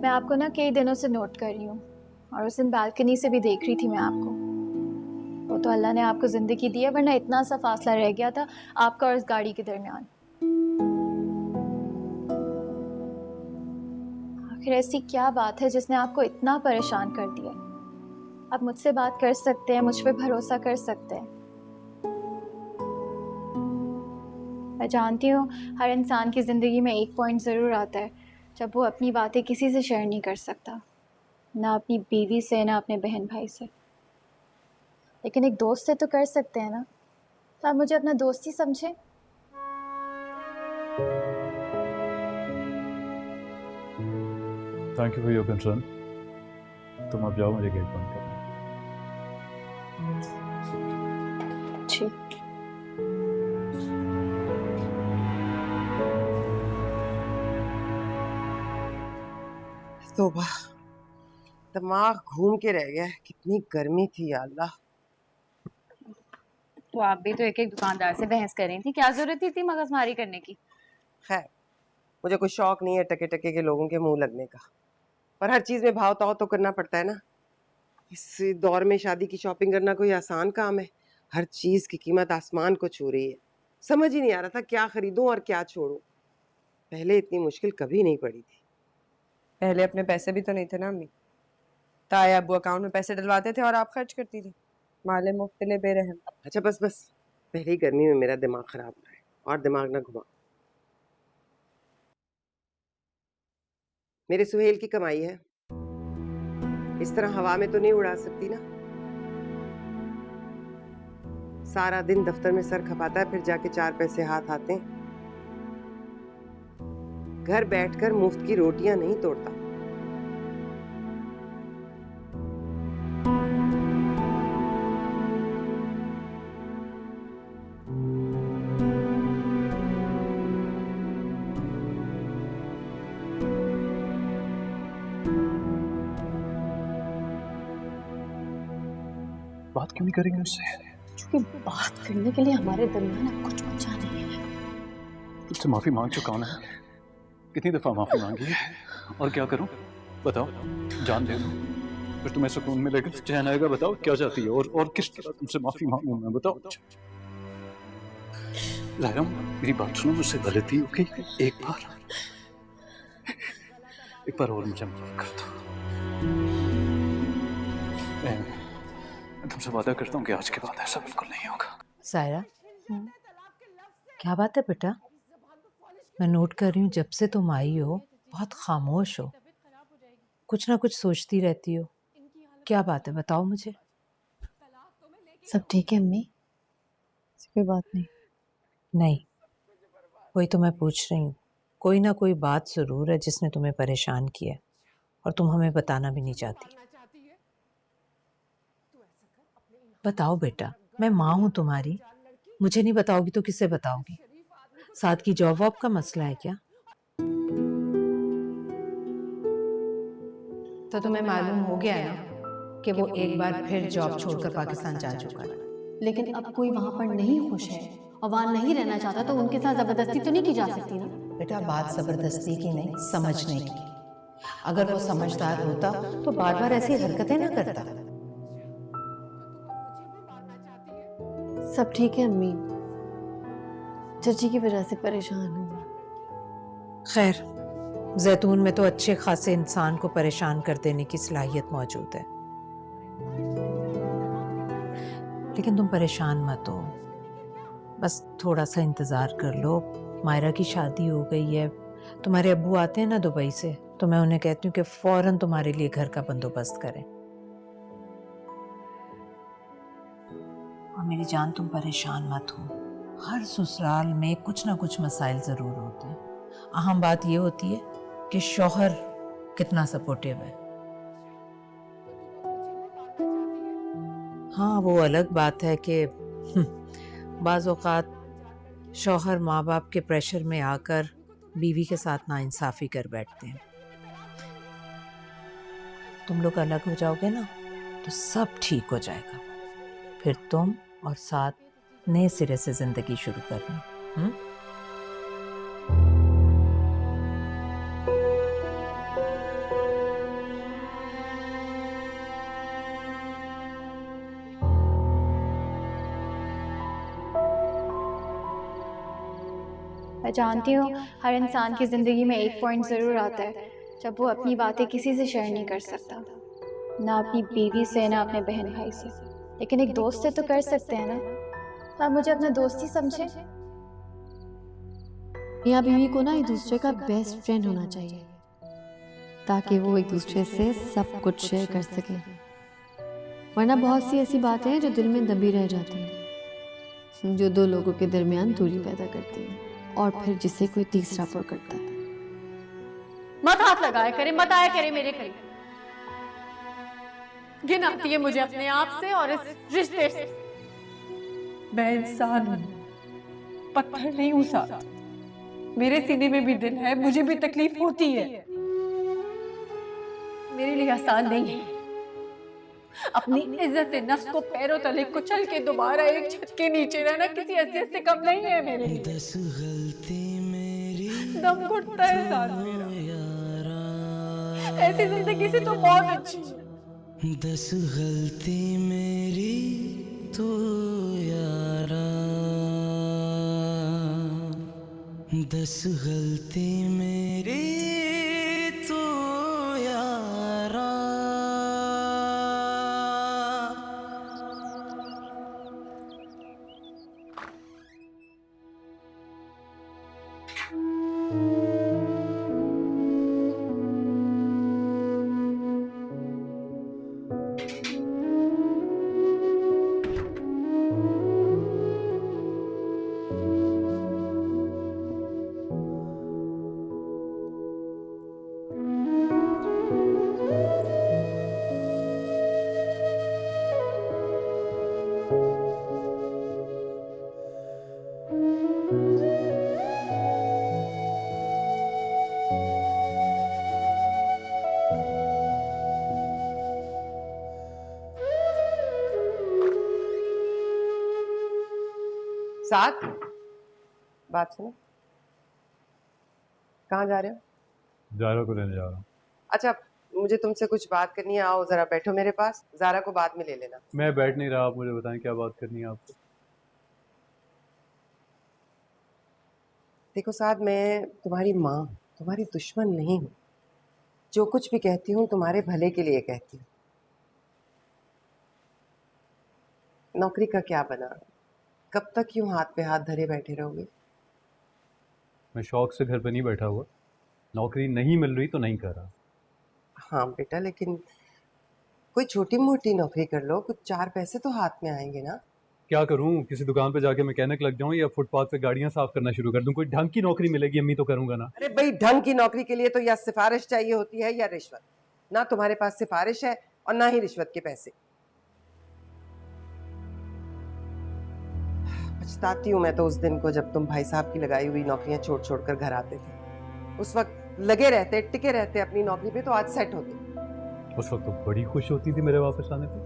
मैं आपको ना कई दिनों से नोट कर रही हूँ और उस दिन बालकनी से भी देख रही थी मैं आपको। वो तो अल्लाह ने आपको ज़िंदगी दी है, वरना इतना सा फासला रह गया था आपका और इस गाड़ी के दरमियान। आखिर ऐसी क्या बात है जिसने आपको इतना परेशान कर दिया? आप मुझसे बात कर सकते हैं, मुझ पे भरोसा कर सकते हैं। मैं जानती हूँ हर इंसान की ज़िंदगी में एक पॉइंट ज़रूर आता है जब वो अपनी बातें किसी से शेयर नहीं कर सकता, ना अपनी बीवी से, ना अपने बहन भाई से, लेकिन एक दोस्त से तो कर सकते हैं ना। तो आप मुझे अपना दोस्त ही समझें। Thank you for your concern. तुम अब जाओ, मुझे गेट बंद करना। जी। तौबा, दिमाग घूम के रह गया। कितनी गर्मी थी या अल्लाह। तो आप भी तो एक एक दुकानदार से बहस कर रही थी, क्या जरूरत थी मगजमारी करने की? खैर, मुझे कोई शौक नहीं है टके टके के लोगों के मुंह लगने का, पर हर चीज में भाव ताव तो करना पड़ता है ना। इस दौर में शादी की शॉपिंग करना कोई आसान काम है? हर चीज की कीमत आसमान को छू रही है। समझ ही नहीं आ रहा था क्या खरीदूं और क्या छोड़ूं। पहले इतनी मुश्किल कभी नहीं पड़ी थी। पहले अपने पैसे भी तो नहीं थे ना अम्मी। ताए अब्बू अकाउंट में पैसे डलवाते थे और आप खर्च करती थी। माले मुफ्तले बेरहम। अच्छा बस बस, पहली गर्मी में मेरा दिमाग खराब हो रहा है और दिमाग ना घुमा। मेरे सुहेल की कमाई है, इस तरह हवा में तो नहीं उड़ा सकती ना। सारा दिन दफ्तर में सर खपाता है, फिर जाके 4 पैसे हाथ आते हैं। घर बैठकर मुफ्त की रोटियां नहीं तोड़ता। बात क्यों नहीं करेंगे उससे? क्योंकि बात करने के लिए हमारे दरमियान अब कुछ बचा नहीं है। तुझसे माफी मांग चुका हूं ना। कितनी दफा माफी मांगी है, और क्या करूं? बताओ, जान दे दूं फिर तुम्हें सुकून मिलेगा, चैन आएगा? बताओ क्या चाहती है, और किस तरह तुमसे माफी मांगूं मैं? बताओ ज़ाहिरा, मेरी बात सुनो, मुझसे गलती हो गई। एक बार और मुझे माफ कर दो। मैं तुमसे वादा करता हूँ कि आज के बाद ऐसा बिल्कुल नहीं होगा। सायरा, क्या बात है बेटा? मैं नोट कर रही हूँ जब से तुम आई हो बहुत खामोश हो, कुछ ना कुछ सोचती रहती हो। क्या बात है, बताओ मुझे। सब ठीक है अम्मी, कोई बात नहीं। नहीं, वही तो मैं पूछ रही हूँ। कोई ना कोई बात जरूर है जिसने तुम्हें परेशान किया और तुम हमें बताना भी नहीं चाहती। बताओ बेटा, मैं माँ हूँ तुम्हारी, मुझे नहीं बताओगी तो किसे बताओगी? साथ की जॉब वॉब का मसला है क्या? तो तुम्हें मालूम हो गया ना कि वो एक बार फिर जॉब छोड़कर पाकिस्तान जा चुका है। लेकिन अब कोई वहाँ पर नहीं खुश है और वहाँ नहीं रहना चाहता तो उनके साथ जबरदस्ती तो नहीं की जा सकती ना। बेटा, बात जबरदस्ती की नहीं, समझने की। अगर वो समझदार होता तो बार बार ऐसी हरकतें ना करता। सब ठीक है अम्मी, चाची की वजह से परेशान हूँ। खैर, जैतून में तो अच्छे खासे इंसान को परेशान कर देने की सलाहियत मौजूद है। लेकिन तुम परेशान मत हो, बस थोड़ा सा इंतज़ार कर लो। मायरा की शादी हो गई है, तुम्हारे अब्बू आते हैं ना दुबई से, तो मैं उन्हें कहती हूँ कि फौरन तुम्हारे लिए घर का बंदोबस्त करें। और मेरी जान, तुम परेशान मत हो। हर ससुराल में कुछ ना कुछ मसाइल ज़रूर होते हैं। अहम बात ये होती है कि शौहर कितना सपोर्टिव है। हाँ, वो अलग बात है कि बाज़ औक़ात शौहर माँ बाप के प्रेशर में आकर बीवी के साथ नाइंसाफ़ी कर बैठते हैं। तुम लोग अलग हो जाओगे ना तो सब ठीक हो जाएगा। फिर तुम और साथ नए सिरे से ज़िंदगी शुरू करना। जानती हूँ हर इंसान की ज़िंदगी में एक पॉइंट ज़रूर आता है जब वो अपनी बातें किसी से शेयर नहीं कर सकता, ना अपनी बीवी से ना अपने बहन भाई से, लेकिन एक दोस्त से तो कर सकते हैं ना। तो आप मुझे अपना दोस्त ही समझे। मियाँ बीवी को ना एक दूसरे का बेस्ट फ्रेंड होना चाहिए ताकि वो एक दूसरे से सब कुछ शेयर कर सके, वरना बहुत सी ऐसी बातें हैं जो दिल में दबी रह जाती हैं, जो दो लोगों के दरमियान दूरी पैदा करती है और फिर जिसे कोई तीसरा पुर करता है। मत हाथ लगाया करे, मत आया करे मेरे करीब। घिन आती है मुझे अपने आप से और इस रिश्ते से। मैं इंसान हूं, पत्थर नहीं हूं साथ। मेरे सीने में भी दिल है, मुझे भी तकलीफ होती है। मेरे लिए आसान नहीं है अपनी इज्जत नफ्स को पैरों तले कुचल के दोबारा एक छत के नीचे रहना किसी हैसियत से कम नहीं है मेरे लिए। दम घुटता है साथ मेरा, ऐसी जिंदगी से तो बहुत अच्छी है। 10 गलती मेरी तो यारा, 10 गलती मेरी तो यारा। साथ बात सुनो, कहाँ जा रहे हो? जारा को लेने जा रहा हूँ। अच्छा, मुझे तुमसे कुछ बात करनी है, आओ जरा बैठो मेरे पास। जारा को बाद में ले लेना। मैं बैठ नहीं रहा, आप मुझे बताएं क्या बात करनी है आपको। देखो साथ, मैं तुम्हारी माँ, तुम्हारी दुश्मन नहीं हूँ। जो कुछ भी कहती हूँ तुम्हारे भले के लिए कहती हूँ। नौकरी का क्या बना? कब तक यूं हाथ पे हाथ धरे बैठे रहोगे? मैं शौक से घर पे नहीं बैठा हुआ, नौकरी नहीं मिल रही तो नहीं कर रहा। हाँ बेटा, लेकिन कोई छोटी मोटी नौकरी कर लो, कुछ 4 पैसे तो हाथ में आएंगे ना। क्या करूं, किसी दुकान पे जाके मैकेनिक लग जाऊं या फुटपाथ पे गाड़ियां साफ करना शुरू कर दूं? कोई ढंग की नौकरी मिलेगी अम्मी तो करूंगा ना। अरे भाई, ढंग की नौकरी के लिए तो या सिफारिश चाहिए होती है या रिश्वत। ना तुम्हारे पास सिफारिश है और ना ही रिश्वत के पैसे। पछताती हूँ मैं तो उस दिन को जब तुम भाई साहब की लगाई हुई नौकरियां छोड़ छोड़ कर घर आते थे। उस वक्त लगे रहते, टिके रहते अपनी नौकरी पे तो आज सेट होते। उस वक्त तो बड़ी खुश होती थी मेरे वापस आने पे,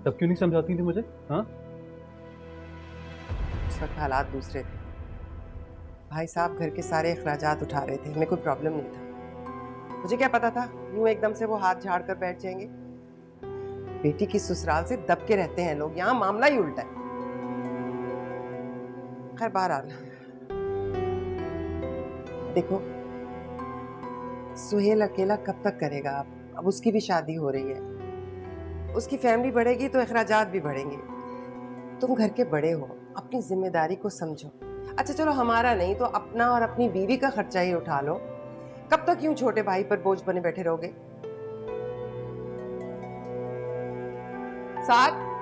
तब क्यों नहीं समझाती थी मुझे? हाँ, उस वक्त हालात दूसरे थे। भाई साहब घर के सारे अखराजात उठा रहे थे, हमें कोई प्रॉब्लम नहीं था। मुझे क्या पता था यूं एकदम से वो हाथ झाड़ कर बैठ जाएंगे। बेटी की ससुराल से दब के रहते हैं लोग, यहाँ मामला ही उल्टा है। खैर बहरहाल, देखो सुहेल अकेला कब तक करेगा? अब उसकी भी शादी हो रही है, उसकी फैमिली बढ़ेगी तो अखराजात भी बढ़ेंगे। तुम घर के बड़े हो, अपनी जिम्मेदारी को समझो। अच्छा चलो, हमारा नहीं तो अपना और अपनी बीवी का खर्चा ही उठा लो। कब तक यूं छोटे भाई पर बोझ बने बैठे रहोगे? साथ